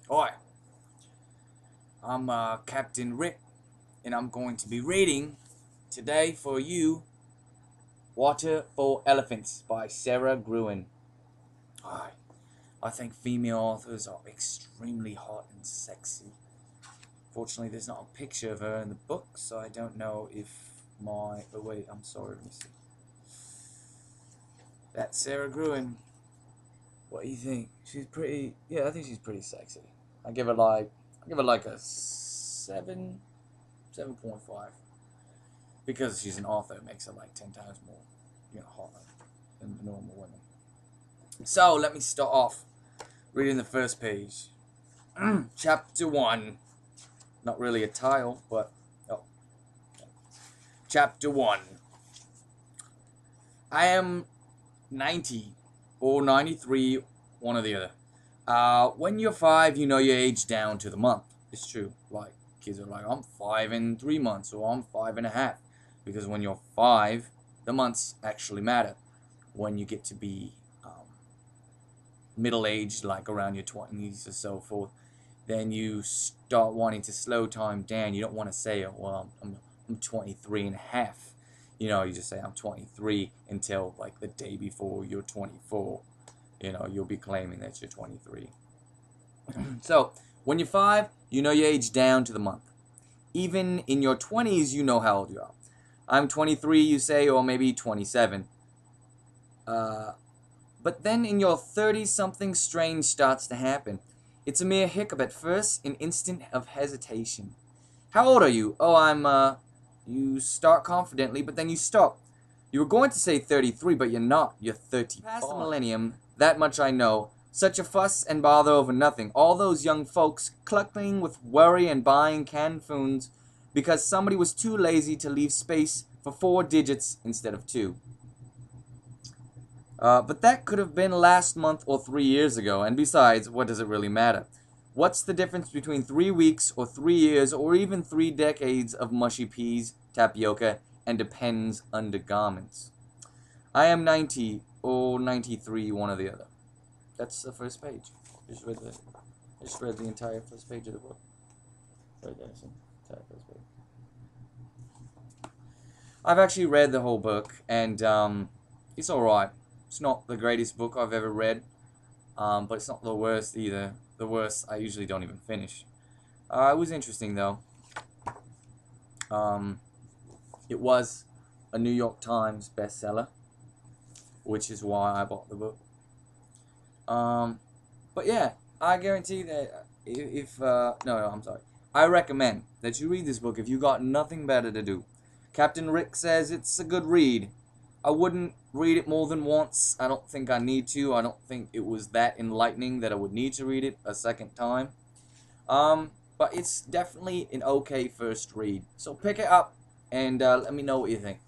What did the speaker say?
Hi, I'm Captain Rick, and I'm going to be reading today for you Water for Elephants by Sarah Gruen. Hi, I think female authors are extremely hot and sexy. Fortunately, there's not a picture of her in the book, so I don't know if my. Oh, wait, I'm sorry, let me see. That's Sarah Gruen. What do you think? She's pretty. Yeah, I think she's pretty sexy. I give her like a 7.5. Because she's an author, it makes her like 10 times more, hotter than normal women. So let me start off reading the first page. Chapter 1. Not really a title, but oh, Chapter 1. I am 90 or 93, one or the other. When you're 5, you know your age down to the month. It's true. Like, kids are like, I'm 5 and 3 months, or I'm 5 and a half. Because when you're 5, the months actually matter. When you get to be middle aged, like around your 20s or so forth, then you start wanting to slow time down. You don't want to say, well, I'm 23 and a half. You just say I'm 23 until like the day before you're 24. You'll be claiming that you're 23. So, when you're 5, you know your age down to the month. Even in your 20s, you know how old you are. I'm 23, you say, or maybe 27. But then in your 30s, something strange starts to happen. It's a mere hiccup at first, an instant of hesitation. How old are you? Oh, you start confidently, but then you stop. You were going to say 33, but you're not. You're 35. Past the millennium, that much I know. Such a fuss and bother over nothing. All those young folks clucking with worry and buying canned foods because somebody was too lazy to leave space for 4 digits instead of 2. But that could have been last month or 3 years ago, and besides, what does it really matter? What's the difference between 3 weeks or 3 years or even 3 decades of mushy peas, tapioca, and depends undergarments? I am 90 or 93, one or the other. That's the first page. Just read the entire first page of the book. Right there, see? Entire first page. I've actually read the whole book, and it's alright. It's not the greatest book I've ever read, but it's not the worst either. The worst I usually don't even finish. It was interesting though. Um, it was a New York Times bestseller, which is why I bought the book. But yeah, I guarantee that if no, I'm sorry. I recommend that you read this book if you got nothing better to do. Captain Rick says it's a good read. I wouldn't read it more than once. I don't think I need to. I don't think it was that enlightening that I would need to read it a second time. But it's definitely an okay first read. So pick it up and let me know what you think.